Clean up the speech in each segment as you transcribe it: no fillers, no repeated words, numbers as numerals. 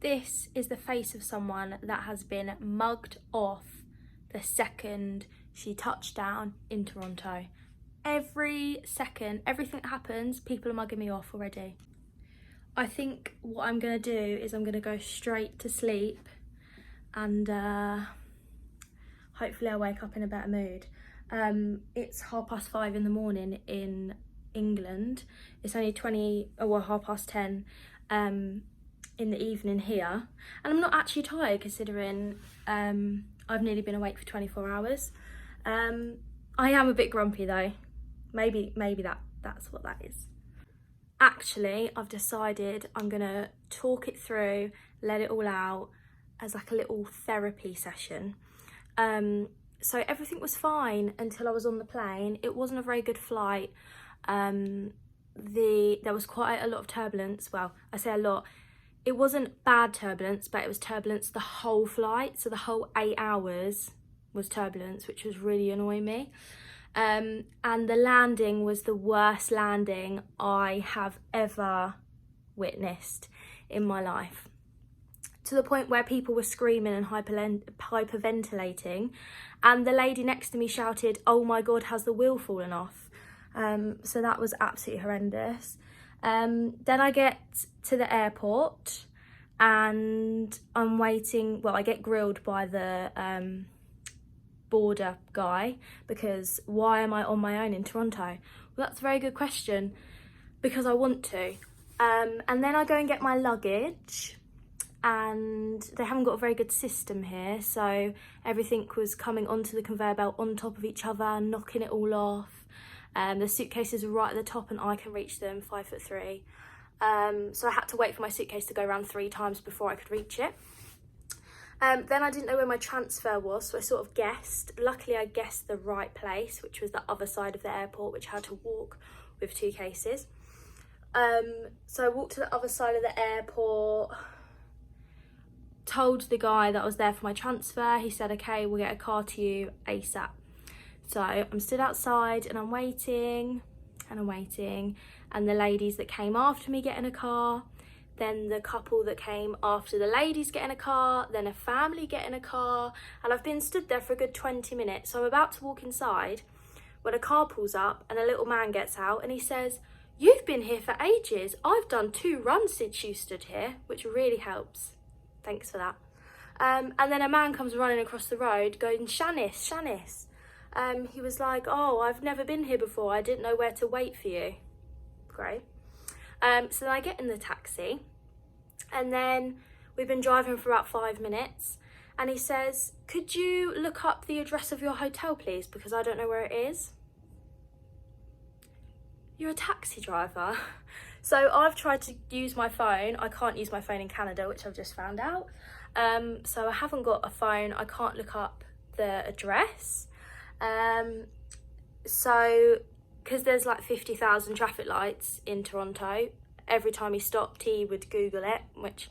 This is the face of someone that has been mugged off the second she touched down in Toronto. Every second, everything that happens, people are mugging me off already. I think what I'm going to do is I'm going to go straight to sleep and hopefully I'll wake up in a better mood. It's 5:30 in the morning in England. It's only 10:30 in the evening here, and I'm not actually tired considering I've nearly been awake for 24 hours. I am a bit grumpy though. Maybe that's what that is. Actually, I've decided I'm gonna talk it through, let it all out as like a little therapy session. So everything was fine until I was on the plane. It wasn't a very good flight. There was quite a lot of turbulence. Well, I say a lot. It wasn't bad turbulence, but it was turbulence the whole flight. So the whole 8 hours was turbulence, which was really annoying me. And the landing was the worst landing I have ever witnessed in my life. To the point where people were screaming and hyperventilating, and the lady next to me shouted, "Oh my God, has the wheel fallen off?" So that was absolutely horrendous. Then I get to the airport and I'm waiting. Well, I get grilled by the border guy because why am I on my own in Toronto? Well, that's a very good question, because I want to. And then I go and get my luggage, and they haven't got a very good system here, so everything was coming onto the conveyor belt on top of each other, knocking it all off. The suitcases are right at the top and I can reach them, 5'3". So I had to wait for my suitcase to go around 3 times before I could reach it. Then I didn't know where my transfer was, so I sort of guessed. Luckily I guessed the right place, which was the other side of the airport, which I had to walk with 2 cases. So I walked to the other side of the airport, told the guy that I was there for my transfer. He said, okay, we'll get a car to you ASAP. So I'm stood outside and I'm waiting and I'm waiting, and the ladies that came after me get in a car, then the couple that came after the ladies get in a car, then a family get in a car, and I've been stood there for a good 20 minutes. So I'm about to walk inside when a car pulls up and a little man gets out and he says, "You've been here for ages. I've done 2 runs since you stood here," which really helps. Thanks for that. And then a man comes running across the road going, "Shanice, Shanice." He was like, "Oh, I've never been here before. I didn't know where to wait for you." Great. So then I get in the taxi, and then we've been driving for about 5 minutes, and he says, "Could you look up the address of your hotel, please, because I don't know where it is?" You're a taxi driver. So I've tried to use my phone. I can't use my phone in Canada, which I've just found out. So I haven't got a phone. I can't look up the address. So, because there's like 50,000 traffic lights in Toronto, every time he stopped, he would Google it, which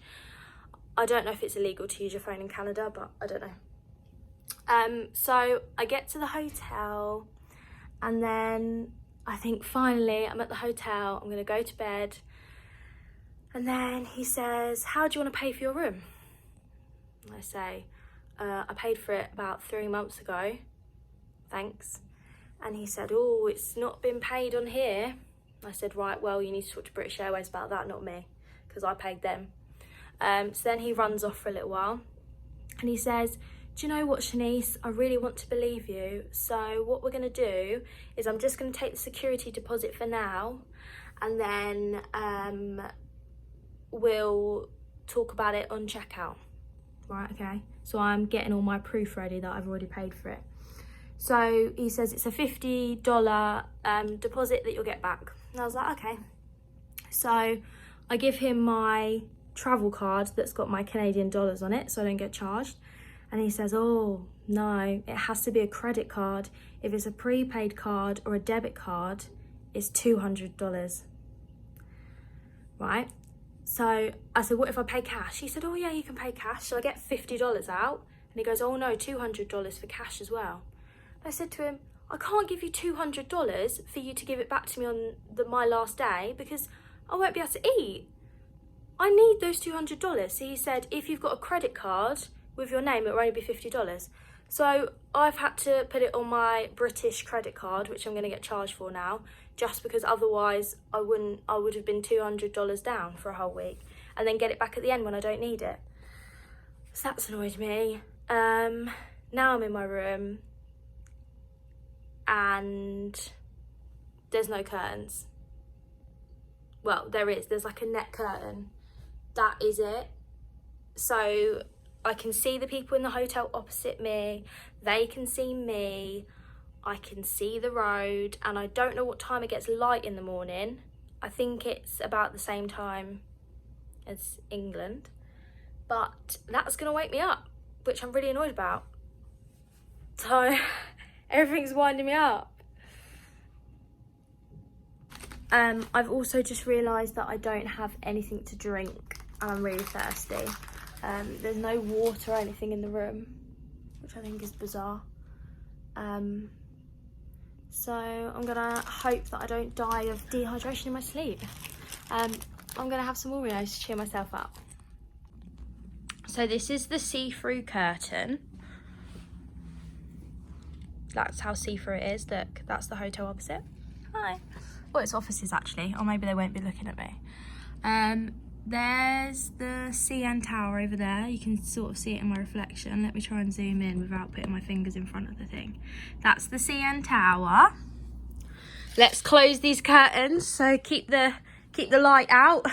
I don't know if it's illegal to use your phone in Canada, but I don't know. So I get to the hotel, and then I think finally I'm at the hotel, I'm gonna go to bed, and then he says, "How do you want to pay for your room?" I say, "I paid for it about 3 months ago, thanks." And he said, "Oh, it's not been paid on here." I said, "Right, well, you need to talk to British Airways about that, not me, because I paid them." So then he runs off for a little while, and he says, "Do you know what, Shanice? I really want to believe you. So what we're going to do is I'm just going to take the security deposit for now, and then we'll talk about it on checkout." Right, okay. So I'm getting all my proof ready that I've already paid for it. So he says it's a $50 deposit that you'll get back. And I was like, okay. So I give him my travel card that's got my Canadian dollars on it, so I don't get charged. And he says, "Oh, no, it has to be a credit card. If it's a prepaid card or a debit card, it's $200. Right? So I said, "What if I pay cash?" He said, "Oh yeah, you can pay cash." So I get $50 out, and he goes, "Oh no, $200 for cash as well." I said to him, "I can't give you $200 for you to give it back to me on my last day, because I won't be able to eat." I need those $200. So he said, if you've got a credit card with your name, it'll only be $50. So I've had to put it on my British credit card, which I'm going to get charged for now, just because otherwise I would have been $200 down for a whole week and then get it back at the end when I don't need it. So that's annoyed me. Now I'm in my room and there's no curtains. Well, there's like a net curtain. That is it. So I can see the people in the hotel opposite me, they can see me, I can see the road, and I don't know what time it gets light in the morning. I think it's about the same time as England, but that's gonna wake me up, which I'm really annoyed about. So everything's winding me up. I've also just realised that I don't have anything to drink and I'm really thirsty. There's no water or anything in the room, which I think is bizarre. So I'm gonna hope that I don't die of dehydration in my sleep. I'm gonna have some Oreos to cheer myself up. So this is the see-through curtain. That's how see-through it is. Look, that's the hotel opposite. Hi. Well, it's offices actually, or maybe they won't be looking at me. There's the CN Tower over there. You can sort of see it in my reflection. Let me try and zoom in without putting my fingers in front of the thing. That's the CN Tower. Let's close these curtains, so keep the light out.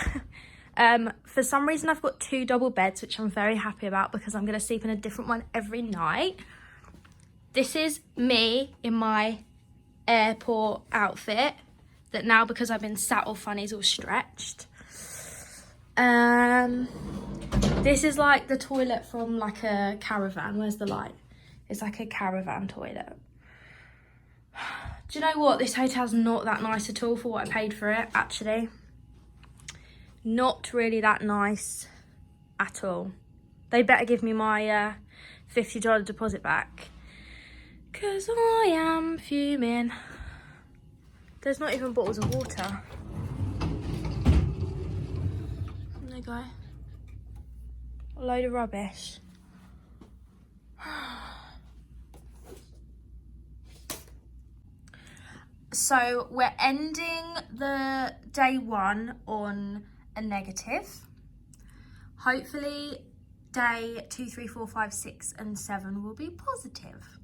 For some reason, I've got 2 double beds, which I'm very happy about because I'm gonna sleep in a different one every night. This is me in my airport outfit that now, because I've been sat all funny, is all stretched. This is like the toilet from like a caravan. Where's the light? It's like a caravan toilet. Do you know what? This hotel's not that nice at all for what I paid for it, actually. Not really that nice at all. They better give me my $50 deposit back, because I am fuming. There's not even bottles of water. There you go. A load of rubbish. So we're ending the day 1 on a negative. Hopefully day 2, 3, 4, 5, 6 and 7 will be positive.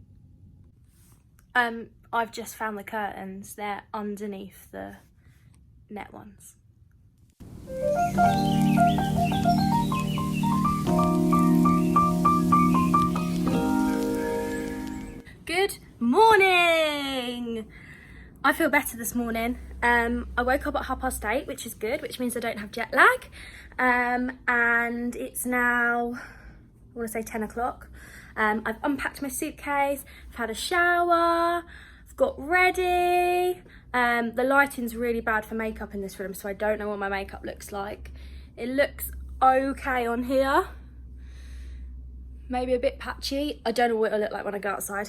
I've just found the curtains. They're underneath the net ones. Good morning! I feel better this morning. I woke up at 8:30, which is good, which means I don't have jet lag. And it's now, I want to say 10 o'clock. I've unpacked my suitcase, I've had a shower, I've got ready. The lighting's really bad for makeup in this room, so I don't know what my makeup looks like. It looks okay on here. Maybe a bit patchy. I don't know what it'll look like when I go outside.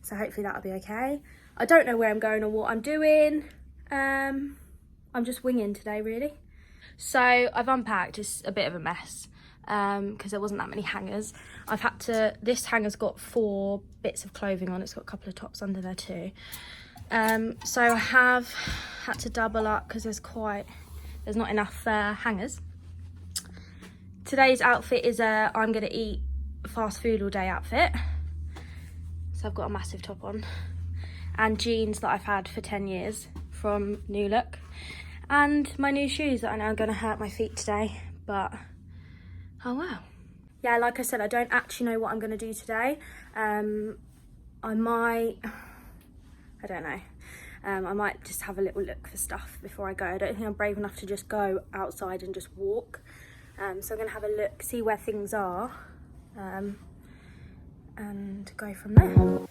So hopefully that'll be okay. I don't know where I'm going or what I'm doing. I'm just winging today, really. So I've unpacked. It's a bit of a mess because there wasn't that many hangers. I've had to, this hanger's got 4 bits of clothing on. It's got a couple of tops under there too. So I have had to double up because there's not enough hangers. Today's outfit is a I'm gonna eat fast food all day outfit. So I've got a massive top on and jeans that I've had for 10 years from New Look, and my new shoes that I know are gonna hurt my feet today, but oh well. Yeah, like I said, I don't actually know what I'm gonna do today. I don't know. I might just have a little look for stuff before I go. I don't think I'm brave enough to just go outside and just walk. So I'm gonna have a look, see where things are, and go from there.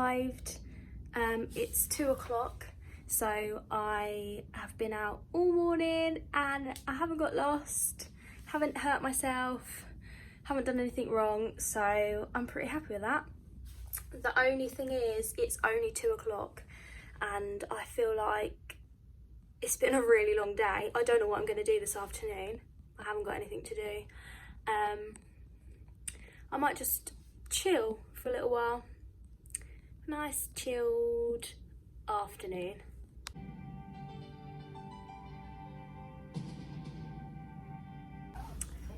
arrived. It's 2 o'clock, so I have been out all morning and I haven't got lost, haven't hurt myself, haven't done anything wrong, so I'm pretty happy with that. The only thing is, it's only 2 o'clock and I feel like it's been a really long day. I don't know what I'm going to do this afternoon. I haven't got anything to do. I might just chill for a little while. Nice chilled afternoon.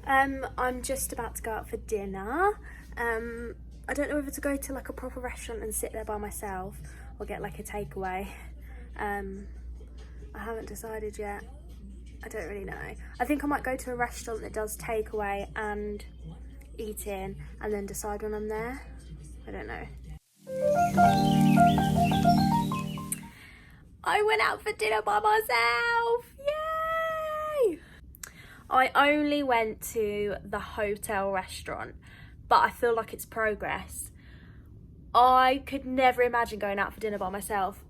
I'm just about to go out for dinner. I don't know whether to go to like a proper restaurant and sit there by myself or get like a takeaway. I haven't decided yet. I don't really know. I think I might go to a restaurant that does takeaway and eat in and then decide when I'm there. I don't know. I went out for dinner by myself. Yay! I only went to the hotel restaurant, but I feel like it's progress. I could never imagine going out for dinner by myself.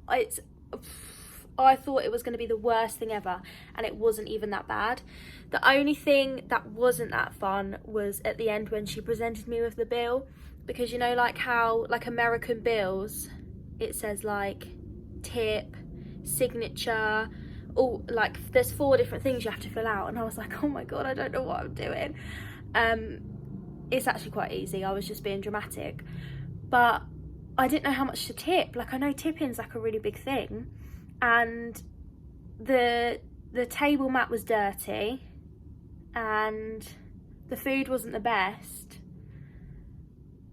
I thought it was going to be the worst thing ever, and it wasn't even that bad. The only thing that wasn't that fun was at the end when she presented me with the bill, because you know, like how like American bills, it says like tip, signature, all like there's 4 different things you have to fill out, and I was like, oh my god, I don't know what I'm doing. It's actually quite easy. I was just being dramatic, but I didn't know how much to tip. Like, I know tipping's like a really big thing, and the table mat was dirty and the food wasn't the best,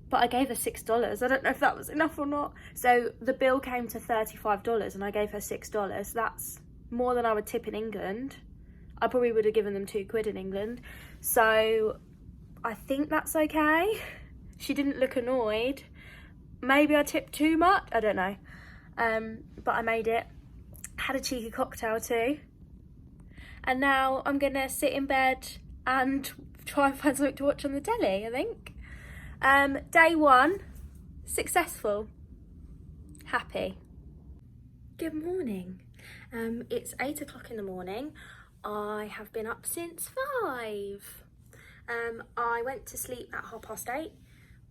but I gave her $6. I don't know if that was enough or not. So the bill came to $35 and I gave her $6. That's more than I would tip in England. I probably would have given them £2 in England. So I think that's okay. She didn't look annoyed. Maybe I tipped too much, I don't know. But I made it. Had a cheeky cocktail too. And now I'm gonna sit in bed and try and find something to watch on the telly, I think. Day 1, successful, happy. Good morning. It's 8 o'clock in the morning. I have been up since 5. I went to sleep at 8:30,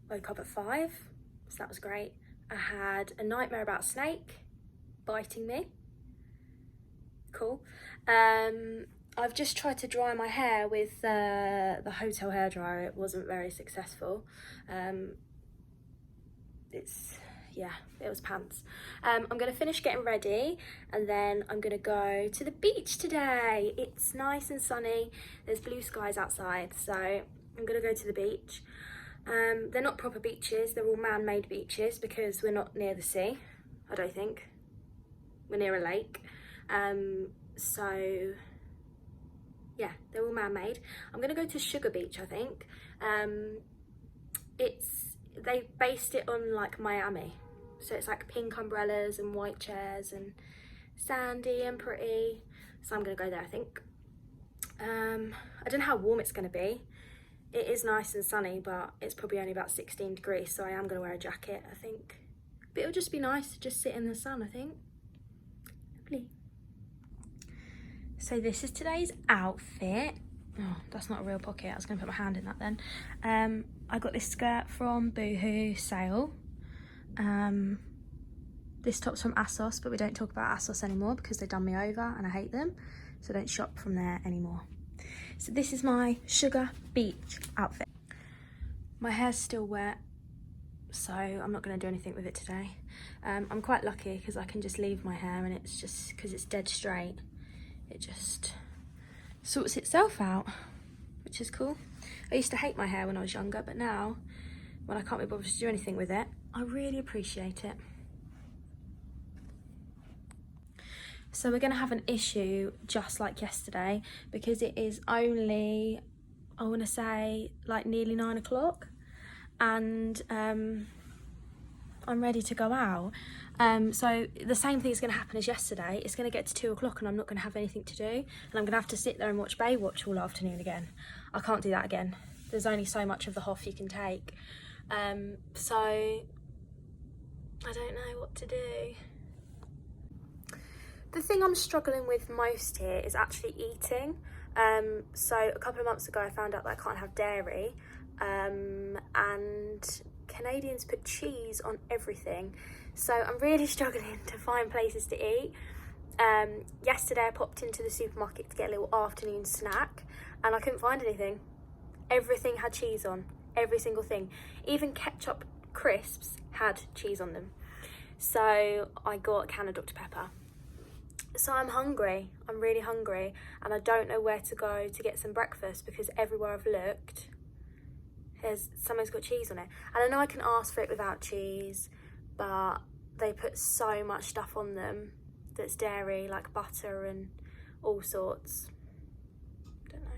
woke up at 5, so that was great. I had a nightmare about a snake biting me. Cool. I've just tried to dry my hair with the hotel hairdryer. It wasn't very successful. It was pants. I'm gonna finish getting ready and then I'm gonna go to the beach today. It's nice and sunny. There's blue skies outside, so I'm gonna go to the beach. They're not proper beaches, they're all man-made beaches because we're not near the sea, I don't think. We're near a lake. So yeah, they're all man-made. I'm gonna go to Sugar Beach, I think. They based it on like Miami, so it's like pink umbrellas and white chairs and sandy and pretty. So I'm gonna go there, I think. I don't know how warm it's gonna be. It is nice and sunny, but it's probably only about 16 degrees, so I am gonna wear a jacket, I think. But it'll just be nice to just sit in the sun, I think. Lovely. So this is today's outfit. Oh, that's not a real pocket. I was going to put my hand in that then. I got this skirt from Boohoo sale. This top's from ASOS, but we don't talk about ASOS anymore because they've done me over and I hate them. So I don't shop from there anymore. So this is my Sugar Beach outfit. My hair's still wet, so I'm not going to do anything with it today. I'm quite lucky because I can just leave my hair and it's just, because it's dead straight, it just sorts itself out, which is cool. I used to hate my hair when I was younger, but now, when I can't be bothered to do anything with it, I really appreciate it. So we're going to have an issue just like yesterday because it is only, I want to say, like nearly 9 o'clock and I'm ready to go out. So the same thing is going to happen as yesterday. It's going to get to 2 o'clock and I'm not going to have anything to do, and I'm going to have to sit there and watch Baywatch all afternoon again. I can't do that again. There's only so much of the Hoff you can take. So I don't know what to do. The thing I'm struggling with most here is actually eating. So a couple of months ago I found out that I can't have dairy, and Canadians put cheese on everything. So I'm really struggling to find places to eat. Yesterday I popped into the supermarket to get a little afternoon snack and I couldn't find anything. Everything had cheese on, every single thing. Even ketchup crisps had cheese on them. So I got a can of Dr. Pepper. So I'm hungry, I'm really hungry, and I don't know where to go to get some breakfast because everywhere I've looked, someone's got cheese on it. And I know I can ask for it without cheese, but they put so much stuff on them that's dairy, like butter and all sorts. Don't know.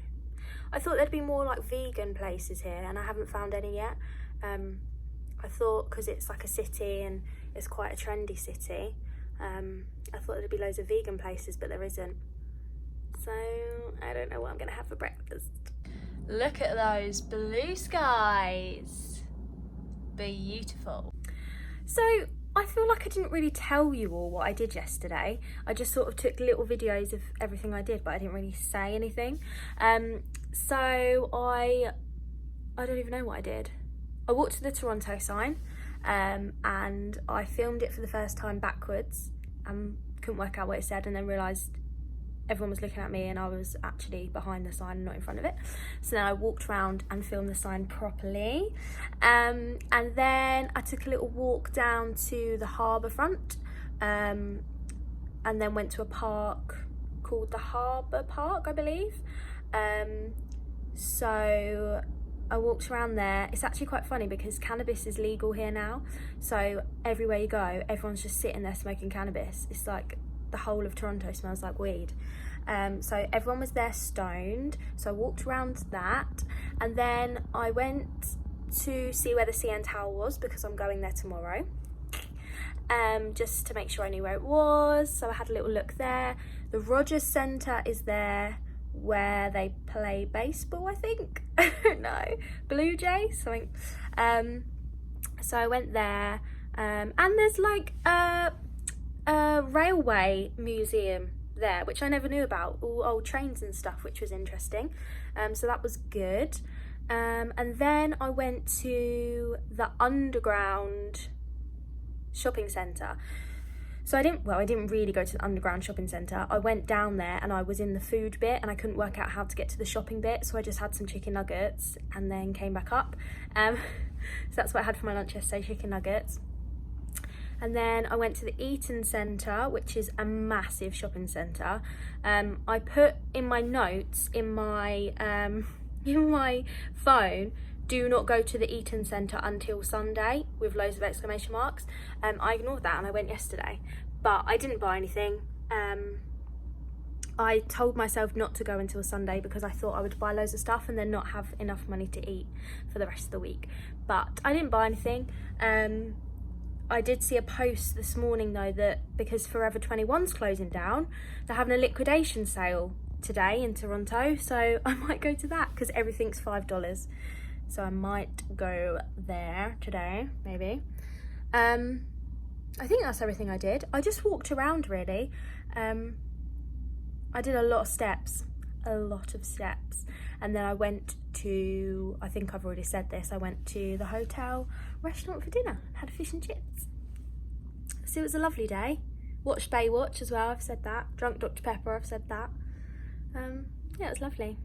I thought there'd be more like vegan places here, and I haven't found any yet. I thought because it's like a city and it's quite a trendy city, I thought there'd be loads of vegan places, but there isn't. So I don't know what I'm gonna have for breakfast. Look at those blue skies. Beautiful. So I feel like I didn't really tell you all what I did yesterday. I just sort of took little videos of everything I did, but I didn't really say anything. So I don't even know what I did. I walked to the Toronto sign, and I filmed it for the first time backwards and couldn't work out what it said, and then realised everyone was looking at me and I was actually behind the sign and not in front of it. So then I walked around and filmed the sign properly, and then I took a little walk down to the harbour front, and then went to a park called the Harbour Park, I believe. So I walked around there. It's actually quite funny because cannabis is legal here now, so everywhere you go everyone's just sitting there smoking cannabis. It's like the whole of Toronto smells like weed. So everyone was there stoned, so I walked around that, and then I went to see where the CN Tower was because I'm going there tomorrow, just to make sure I knew where it was. So I had a little look there. The Rogers Centre is there, where they play baseball, I think. I don't know, Blue Jays, something. So I went there, and there's like a railway museum there, which I never knew about, all old trains and stuff, which was interesting. So that was good. And then I went to the underground shopping centre. So I didn't really go to the underground shopping centre. I went down there and I was in the food bit and I couldn't work out how to get to the shopping bit, so I just had some chicken nuggets and then came back up. So that's what I had for my lunch yesterday, chicken nuggets. And then I went to the Eaton Centre, which is a massive shopping centre. I put in my notes in my phone, do not go to the Eaton Centre until Sunday, with loads of exclamation marks. I ignored that and I went yesterday, but I didn't buy anything. I told myself not to go until Sunday because I thought I would buy loads of stuff and then not have enough money to eat for the rest of the week. But I didn't buy anything. I did see a post this morning though that because Forever 21's closing down, they're having a liquidation sale today in Toronto, so I might go to that because everything's $5. So I might go there today, maybe. I think that's everything I did. I just walked around really. I did a lot of steps, and then I went to, I think I've already said this, I went to the hotel restaurant for dinner, had fish and chips. So it was a lovely day. Watched Baywatch as well, I've said that. Drunk Dr. Pepper, I've said that. Yeah, it was lovely.